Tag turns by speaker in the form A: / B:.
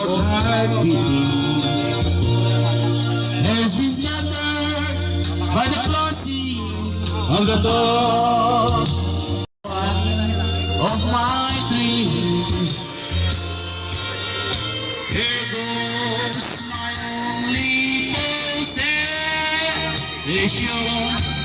A: of heart beating has been shattered by the closing of the door of my dreams. Here goes my only possession.